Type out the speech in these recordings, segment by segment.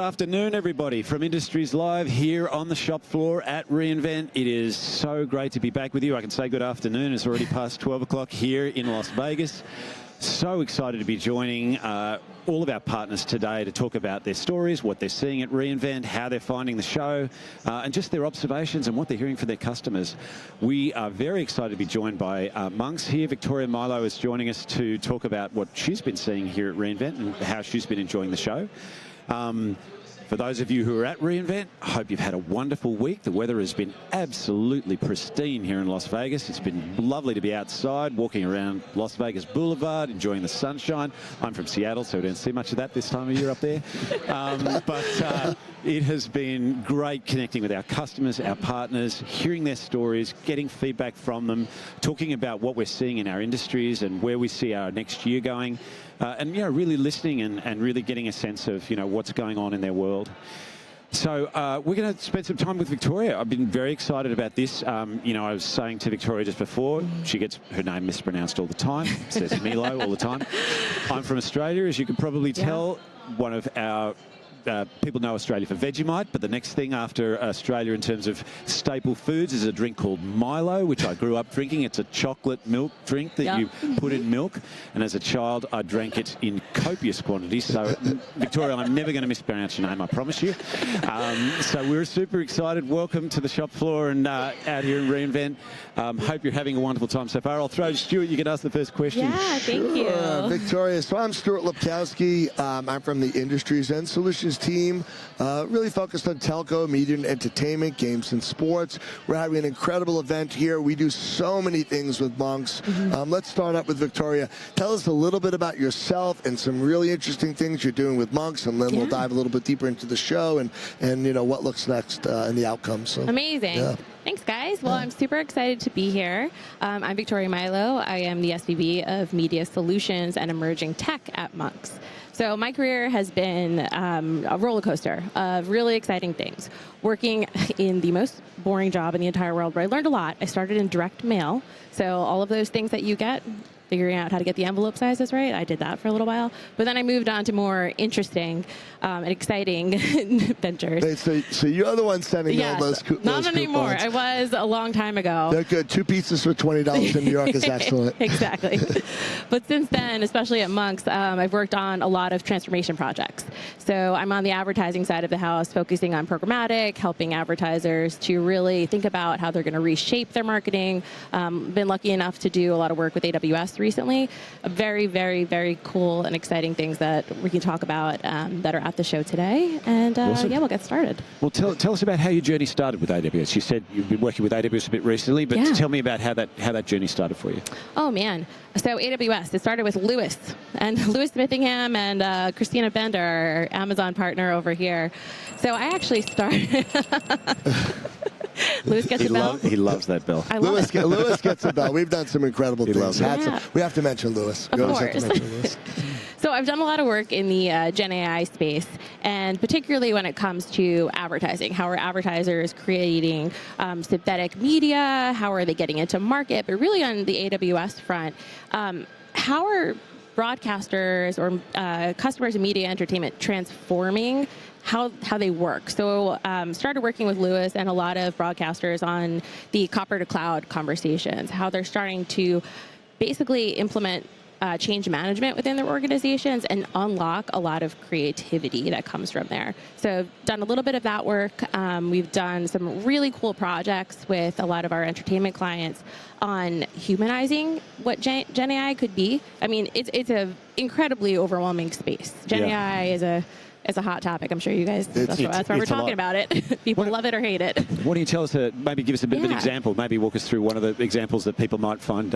afternoon, everybody, from Industries Live here on the shop floor at re:Invent. It is so great to be back with you. I can say good afternoon. It's already past 12 o'clock here in Las Vegas. So excited to be joining all of our partners today to talk about their stories, what they're seeing at re:Invent, how they're finding the show, and just their observations and what they're hearing from their customers. We are very excited to be joined by Monks here. Victoria Milo is joining us to talk about what she's been seeing here at re:Invent and how she's been enjoying the show. For those of you who are at re:Invent, I hope you've had a wonderful week. The weather has been absolutely pristine here in Las Vegas. It's been lovely to be outside, walking around Las Vegas Boulevard, enjoying the sunshine. I'm from Seattle, so we don't see much of that this time of year up there. But it has been great connecting with our customers, our partners, hearing their stories, getting feedback from them, talking about what we're seeing in our industries and where we see our next year going. And really listening and really getting a sense of what's going on in their world. So we're going to spend some time with Victoria. I've been very excited about this. I was saying to Victoria just before, she gets her name mispronounced all the time. Says Milo all the time. I'm from Australia, as you can probably tell. One of our people know Australia for Vegemite, but the next thing after Australia in terms of staple foods is a drink called Milo, which I grew up drinking. It's a chocolate milk drink that you put in milk, and as a child I drank it in copious quantities. So Victoria, I'm never going to mispronounce your name, I promise you. So we're super excited. Welcome to the shop floor and out here in re:Invent. Hope you're having a wonderful time so far. I'll throw to Stuart. You can ask the first question. Yeah, thank you. Victoria, so I'm Stuart Lepkowsky. I'm from the Industries and Solutions team, really focused on telco, media and entertainment, games and sports. We're having an incredible event here. We do so many things with Monks. Let's start up with Victoria. Tell us a little bit about yourself and some really interesting things you're doing with Monks, and then we'll dive a little bit deeper into the show and what looks next and the outcomes. So, amazing. Yeah. Thanks, guys. Well, I'm super excited to be here. I'm Victoria Milo. I am the SVP of Media Solutions and Emerging Tech at Monks. So my career has been a roller coaster of really exciting things. Working in the most boring job in the entire world, where I learned a lot. I started in direct mail. So all of those things that you get, figuring out how to get the envelope sizes right, I did that for a little while. But then I moved on to more interesting and exciting ventures. Wait, so you're the one sending all those coupons? Not anymore. I was a long time ago. They're good. 2 pizzas for $20 in New York is excellent. Exactly. But since then, especially at Monks, I've worked on a lot of transformation projects. So I'm on the advertising side of the house, focusing on programmatic, helping advertisers to really think about how they're going to reshape their marketing. Been lucky enough to do a lot of work with AWS recently. Very, very, very cool and exciting things that we can talk about that are at the show today. And awesome. We'll get started. Well, tell us about how your journey started with AWS. You said you've been working with AWS a bit recently, but tell me about how that journey started for you. Oh, man. So AWS, it started with Lewis Smithingham and Christina Bender, our Amazon partner over here. So I actually started... Lewis gets a bell? He loves that bell. Lewis gets a bell. We've done some incredible things. We have to mention Lewis. Of course. So I've done a lot of work in the Gen AI space, and particularly when it comes to advertising. How are advertisers creating synthetic media? How are they getting into market? But really on the AWS front, how are broadcasters or customers in media entertainment transforming how they work? So started working with Lewis and a lot of broadcasters on the copper to cloud conversations, how they're starting to basically implement change management within their organizations and unlock a lot of creativity that comes from there. So I've done a little bit of that work. We've done some really cool projects with a lot of our entertainment clients on humanizing what Gen AI could be. I mean, it's an incredibly overwhelming space. Gen AI is a hot topic. I'm sure you guys, that's why we're talking about it. People love it or hate it. Why don't you tell us, maybe give us a bit of an example, maybe walk us through one of the examples that people might find,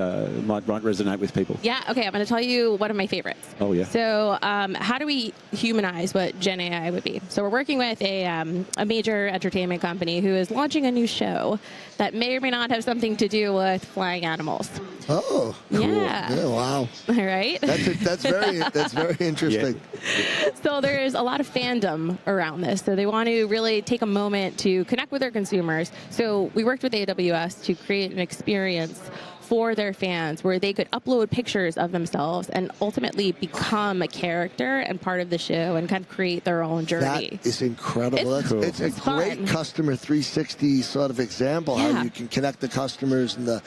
might resonate with people. Yeah, okay, I'm going to tell you one of my favorites. Oh, yeah. So how do we humanize what Gen AI would be? So we're working with a major entertainment company who is launching a new show that may or may not have something to do with flying animals. Oh, cool. Yeah. Wow. All right. That's very interesting. Yeah. So there's a lot of fandom around this. So they want to really take a moment to connect with their consumers. So we worked with AWS to create an experience for their fans, where they could upload pictures of themselves and ultimately become a character and part of the show and kind of create their own journey. That is incredible. It's a great customer 360 sort of example, how you can connect the customers and the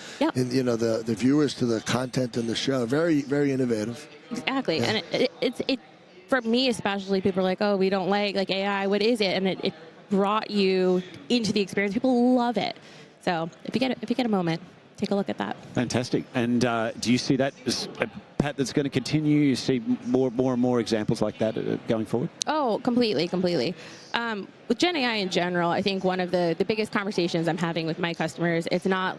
the viewers to the content in the show. Very, very innovative. Exactly. And it's for me especially, people are like, oh, we don't like AI, what is it? And it brought you into the experience. People love it. So if you get a moment, take a look at that. Fantastic. And do you see that as a path that's going to continue? You see more and more examples like that going forward? Oh, completely. With Gen AI in general, I think one of the biggest conversations I'm having with my customers, it's not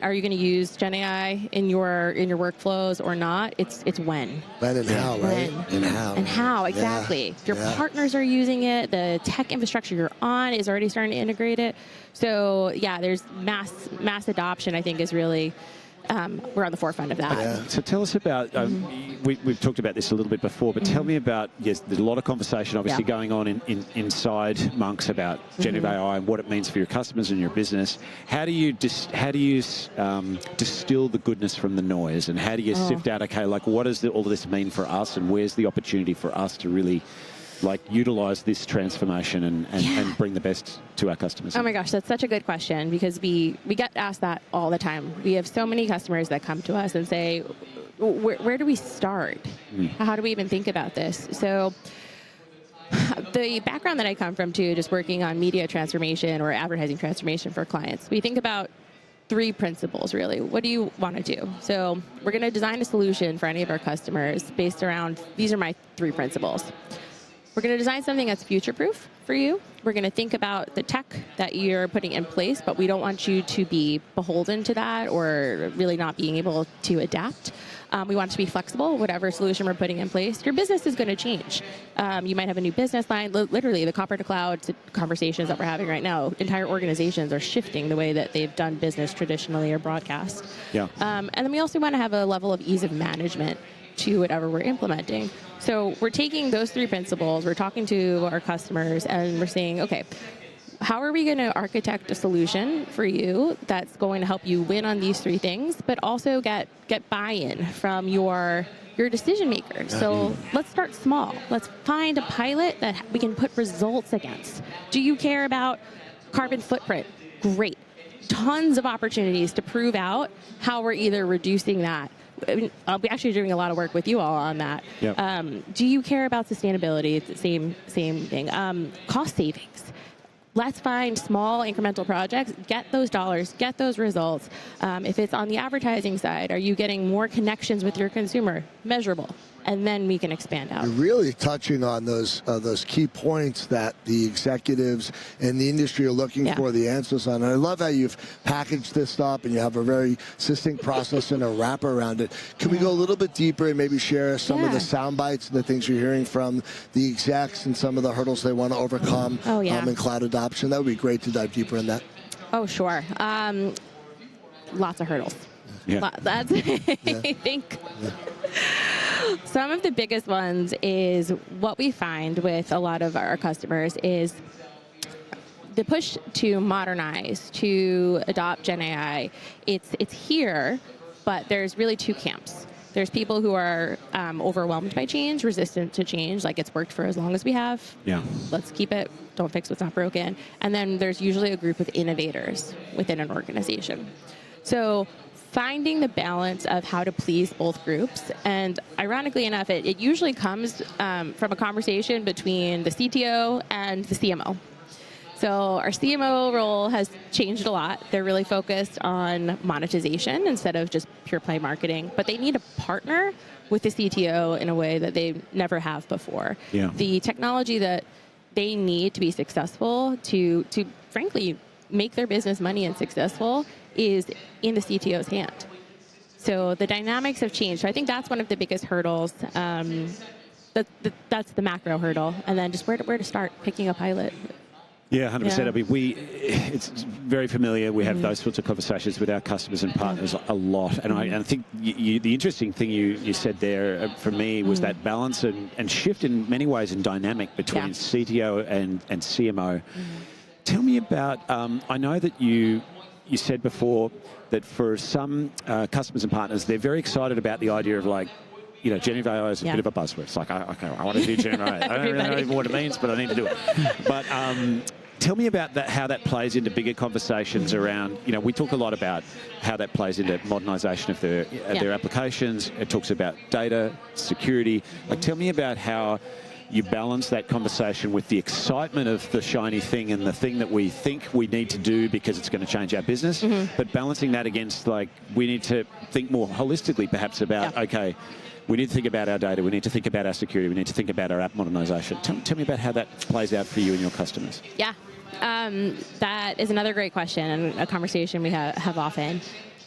are you going to use Gen AI in your workflows or not? It's when. When and how, right? And how, exactly. If your partners are using it, the tech infrastructure you're on is already starting to integrate it. So yeah, there's mass adoption, I think, is really, we're on the forefront of that. Yeah. So tell us about, we've talked about this a little bit before, but tell me about, yes, there's a lot of conversation obviously going on inside Monks about generative AI and what it means for your customers and your business. How do you distill the goodness from the noise, and how do you sift out, okay, like what does all this mean for us, and where's the opportunity for us to really utilize this transformation and bring the best to our customers? Oh my gosh, that's such a good question, because we get asked that all the time. We have so many customers that come to us and say, where do we start? How do we even think about this? So the background that I come from too, just working on media transformation or advertising transformation for clients, we think about 3 principles, really. What do you want to do? So we're going to design a solution for any of our customers based around, these are my 3 principles. We're going to design something that's future-proof for you. We're going to think about the tech that you're putting in place, but we don't want you to be beholden to that or really not being able to adapt. We want it to be flexible, whatever solution we're putting in place. Your business is going to change. You might have a new business line. Literally, the copper to cloud conversations that we're having right now, entire organizations are shifting the way that they've done business traditionally or broadcast. Yeah. And then we also want to have a level of ease of management to whatever we're implementing. So we're taking those 3 principles, we're talking to our customers, and we're saying, okay, how are we going to architect a solution for you that's going to help you win on these 3 things, but also get buy-in from your decision makers? So let's start small. Let's find a pilot that we can put results against. Do you care about carbon footprint? Great. Tons of opportunities to prove out how we're either reducing that. We're actually doing a lot of work with you all on that. Yep. Do you care about sustainability? It's the same thing. Cost savings. Let's find small incremental projects, get those dollars, get those results. If it's on the advertising side, are you getting more connections with your consumer? Measurable. And then we can expand out. You're really touching on those key points that the executives in the industry are looking for the answers on. And I love how you've packaged this up and you have a very succinct process and a wrapper around it. Can we go a little bit deeper and maybe share some of the sound bites and the things you're hearing from the execs and some of the hurdles they want to overcome in cloud adoption? That would be great to dive deeper in that. Oh, sure. Lots of hurdles. Yeah. That's, I think. Some of the biggest ones is what we find with a lot of our customers is the push to modernize, to adopt Gen AI. It's here, but there's really 2 camps. There's people who are overwhelmed by change, resistant to change, like it's worked for as long as we have. Yeah. Let's keep it, don't fix what's not broken. And then there's usually a group of innovators within an organization. So finding the balance of how to please both groups. And ironically enough, it usually comes from a conversation between the CTO and the CMO. So our CMO role has changed a lot. They're really focused on monetization instead of just pure play marketing, but they need a partner with the CTO in a way that they never have before. Yeah. The technology that they need to be successful, to frankly make their business money and successful, is in the CTO's hand. So the dynamics have changed. So I think that's one of the biggest hurdles. That's the macro hurdle. And then just where to start picking a pilot. Yeah, 100%. I mean, it's very familiar. We have those sorts of conversations with our customers and partners a lot. And I think the interesting thing you said there for me was that balance and shift in many ways in dynamic between CTO and CMO. Tell me about, I know that you you said before that for some customers and partners, they're very excited about the idea of like, you know, generative AI is a bit of a buzzword. It's like, okay, I want to do generative AI. I don't really know even what it means, but I need to do it. But tell me about that, how that plays into bigger conversations around, you know, we talk a lot about how that plays into modernisation of their applications. It talks about data, security. Like, tell me about how you balance that conversation with the excitement of the shiny thing and the thing that we think we need to do because it's going to change our business, but balancing that against, like, we need to think more holistically perhaps about, okay, we need to think about our data, we need to think about our security, we need to think about our app modernisation. Tell me about how that plays out for you and your customers. Yeah, that is another great question and a conversation we have often.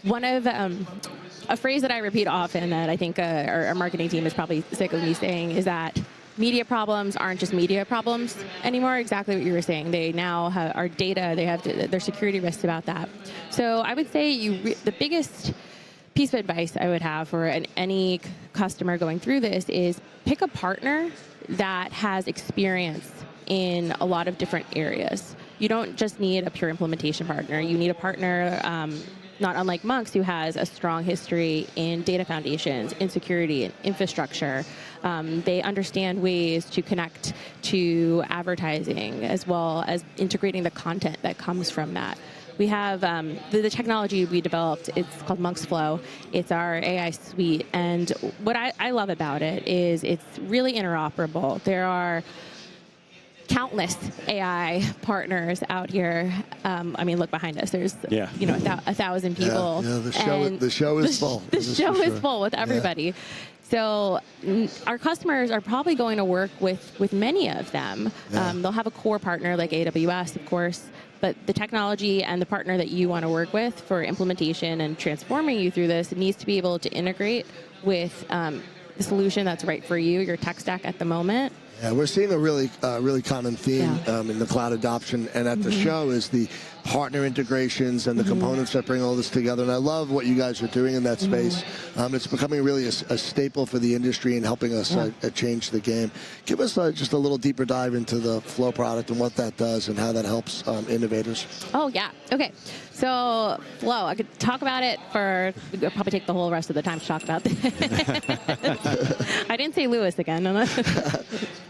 One of a phrase that I repeat often that I think our marketing team is probably sick of me saying is that media problems aren't just media problems anymore. Exactly what you were saying. They now have our data. They have their security risks about that. So I would say the biggest piece of advice I would have for any customer going through this is pick a partner that has experience in a lot of different areas. You don't just need a pure implementation partner. You need a partner, not unlike Monks, who has a strong history in data foundations, in security, in infrastructure. They understand ways to connect to advertising as well as integrating the content that comes from that. We have the technology we developed, it's called Monks Flow. It's our AI suite. And what I love about it is it's really interoperable. There are countless AI partners out here. I mean, look behind us. There's you know 1,000 people. Yeah, the show is full. The show is full with everybody. Yeah. So our customers are probably going to work with many of them. Yeah. They'll have a core partner like AWS, of course, but the technology and the partner that you want to work with for implementation and transforming you through this needs to be able to integrate with the solution that's right for you, your tech stack at the moment. Yeah, we're seeing a really common theme in the cloud adoption, and at the show is the partner integrations and the components that bring all this together. And I love what you guys are doing in that space. It's becoming really a staple for the industry and helping us change the game. Give us just a little deeper dive into the Flow product and what that does and how that helps innovators. Oh, yeah. Okay. So Flow, I could talk about it for, it'll probably take the whole rest of the time to talk about this. I didn't say Lewis again.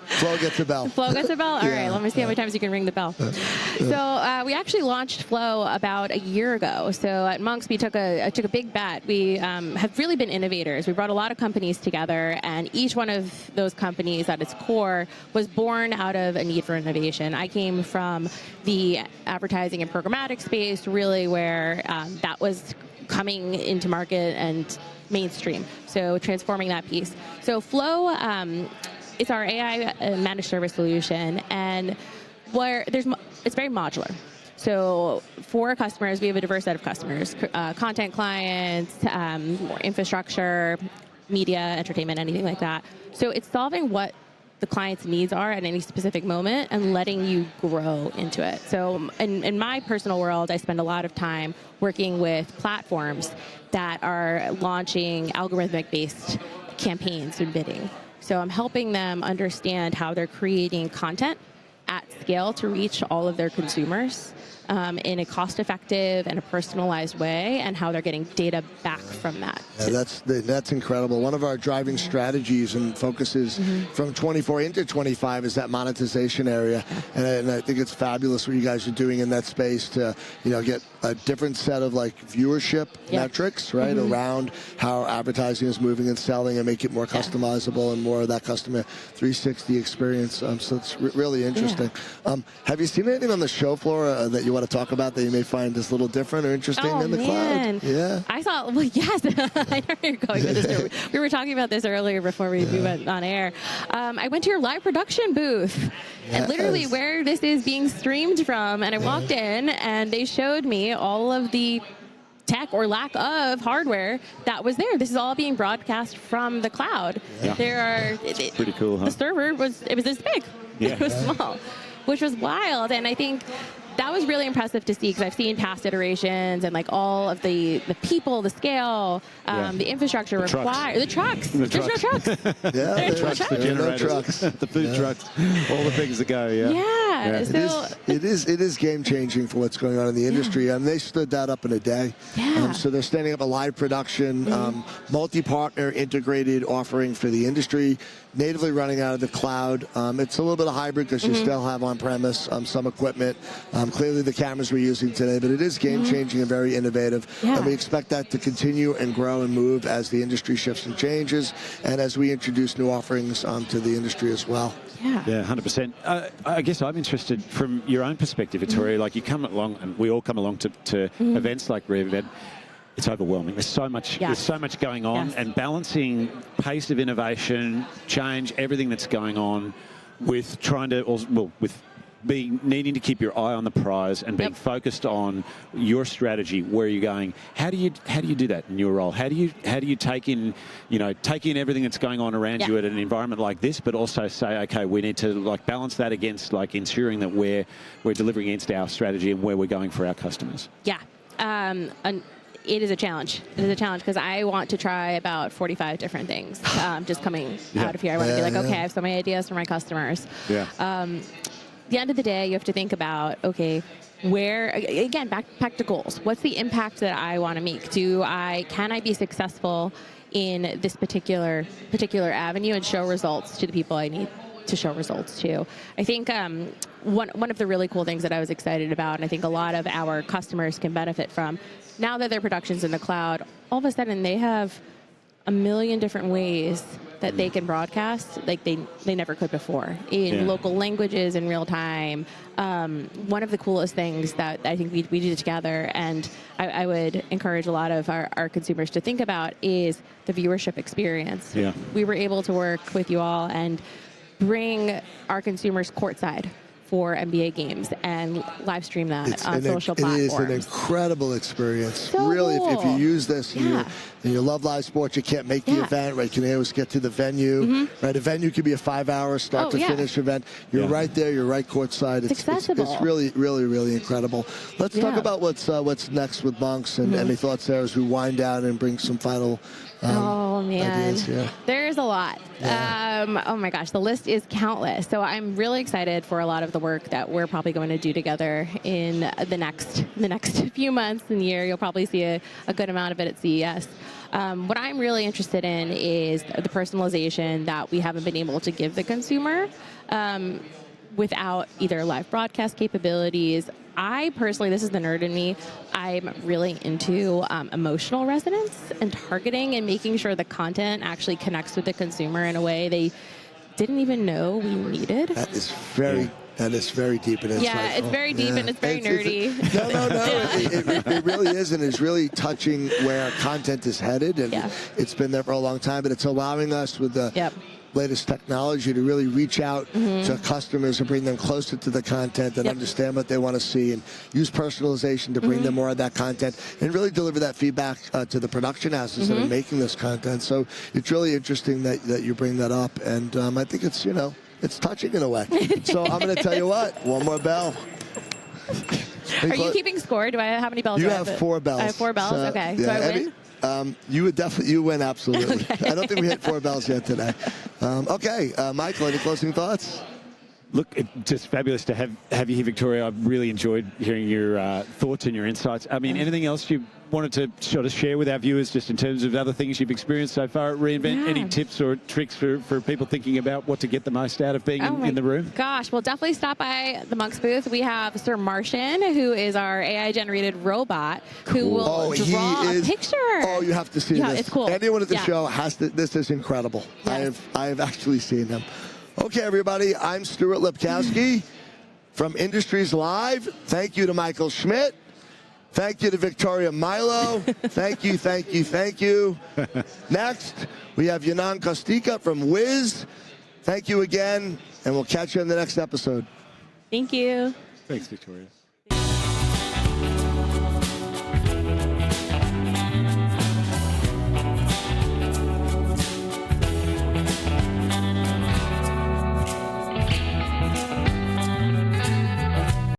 Flow gets a bell. Flow gets a bell? All right, let me see how many times you can ring the bell. So we actually launched Flow about a year ago. So at Monks, we took a big bet. We have really been innovators. We brought a lot of companies together, and each one of those companies at its core was born out of a need for innovation. I came from the advertising and programmatic space, really where that was coming into market and mainstream. So transforming that piece. So Flow, it's our AI managed service solution, and where it's very modular. So for customers, we have a diverse set of customers, content clients, infrastructure, media, entertainment, anything like that. So it's solving what the client's needs are at any specific moment and letting you grow into it. So in my personal world, I spend a lot of time working with platforms that are launching algorithmic-based campaigns and bidding. So I'm helping them understand how they're creating content at scale to reach all of their consumers in a cost-effective and a personalized way, and how they're getting data back from that. Yeah, that's incredible. One of our driving strategies and focuses from 24 into 25 is that monetization area, and I think it's fabulous what you guys are doing in that space to get a different set of like viewership metrics right around how advertising is moving and selling, and make it more customizable and more of that customer 360 experience. So it's really interesting. Have you seen anything on the show floor that you want to talk about that you may find is a little different or interesting in the cloud? Yeah. I saw, well, yes. I know where you're going with this. We were talking about this earlier before we went on air. I went to your live production booth, and literally where this is being streamed from, and I walked in, and they showed me all of the tech or lack of hardware that was there. This is all being broadcast from the cloud. Yeah. It's pretty cool, huh? The server was this big. Yeah. It was small, which was wild, and I think that was really impressive to see, because I've seen past iterations and like all of the people, the scale, the infrastructure required. The trucks. There's no trucks. The trucks, the generators, the food trucks, all the things that go, Yeah, Yeah. So It is game changing for what's going on in the industry. And they stood that up in a day. Yeah. So they're standing up a live production, multi-partner integrated offering for the industry, natively running out of the cloud. It's a little bit of hybrid because you still have on-premise some equipment. Clearly the cameras we're using today, but it is game changing and very innovative. And we expect that to continue and grow and move as the industry shifts and changes, and as we introduce new offerings to the industry as well. Yeah, 100%. I guess I'm interested from your own perspective, Victoria. Like you come along, and we all come along to events like re:Invent. It's overwhelming. There's so much. There's so much going on, and balancing pace of innovation, change, everything that's going on, with trying to with needing to keep your eye on the prize and being focused on your strategy, where you're going. How do you do that in your role? How do you take in everything that's going on around you at an environment like this, but also say, okay, we need to like balance that against like ensuring that we're delivering against our strategy and where we're going for our customers? Yeah. It is a challenge. It is a challenge because I want to try about 45 different things just coming out of here. I want to be like, okay, I have so many ideas for my customers. Yeah. At the end of the day, you have to think about, okay, where, again, back to goals. What's the impact that I want to make? Can I be successful in this particular avenue and show results to the people I need to show results to? I think one of the really cool things that I was excited about, and I think a lot of our customers can benefit from, now that their production's in the cloud, all of a sudden they have a million different ways that they can broadcast like they never could before in local languages in real time. One of the coolest things that I think we did together, and I would encourage a lot of our consumers to think about, is the viewership experience. Yeah. We were able to work with you all and bring our consumers courtside for NBA games and live stream that on social platforms. It is an incredible experience. So really, cool. if you use this and you love live sports, you can't make the event, right? You can always get to the venue, right? A venue could be a 5-hour start to finish event. You're right there. You're right courtside. It's accessible. It's really, really, really incredible. Let's talk about what's next with Monks and any thoughts there as we wind down and bring some final ideas. There's a lot. Oh my gosh, the list is countless. So I'm really excited for a lot of the work that we're probably going to do together in the next few months and year. You'll probably see a good amount of it at CES. What I'm really interested in is the personalization that we haven't been able to give the consumer without either live broadcast capabilities. I personally, this is the nerd in me, I'm really into emotional resonance and targeting and making sure the content actually connects with the consumer in a way they didn't even know we needed. That is very deep and insightful. Yeah, it's very deep and it's very nerdy. It really is, and it's really touching where content is headed, and it's been there for a long time, but it's allowing us with the latest technology to really reach out to customers and bring them closer to the content and understand what they want to see, and use personalization to bring them more of that content and really deliver that feedback to the production houses that are making this content. So it's really interesting that you bring that up, and I think it's, it's touching in a way. So I'm going to tell you what, one more bell. Are you keeping score? How many bells you do I have? 4 bells. I have 4 bells? Okay. Do I win? You win, absolutely. Okay. I don't think we hit 4 bells yet today. Michael, any closing thoughts? Look, it's just fabulous to have you here, Victoria. I've really enjoyed hearing your thoughts and your insights. I mean, anything else you wanted to sort of share with our viewers just in terms of other things you've experienced so far at re:Invent? Any tips or tricks for people thinking about what to get the most out of being in the room? Gosh, well, definitely stop by the Monks booth. We have Sir Martian, who is our AI-generated robot, who will draw a picture. Oh, you have to see this. It's cool. Anyone at the show has to. This is incredible. Yes. I have actually seen him. Okay, everybody, I'm Stuart Lepkowsky from Industries Live. Thank you to Michael Schmidt. Thank you to Victoria Milo. Thank you, thank you, thank you. Next, we have Yanan Kostika from Wiz. Thank you again, and we'll catch you in the next episode. Thank you. Thanks, Victoria.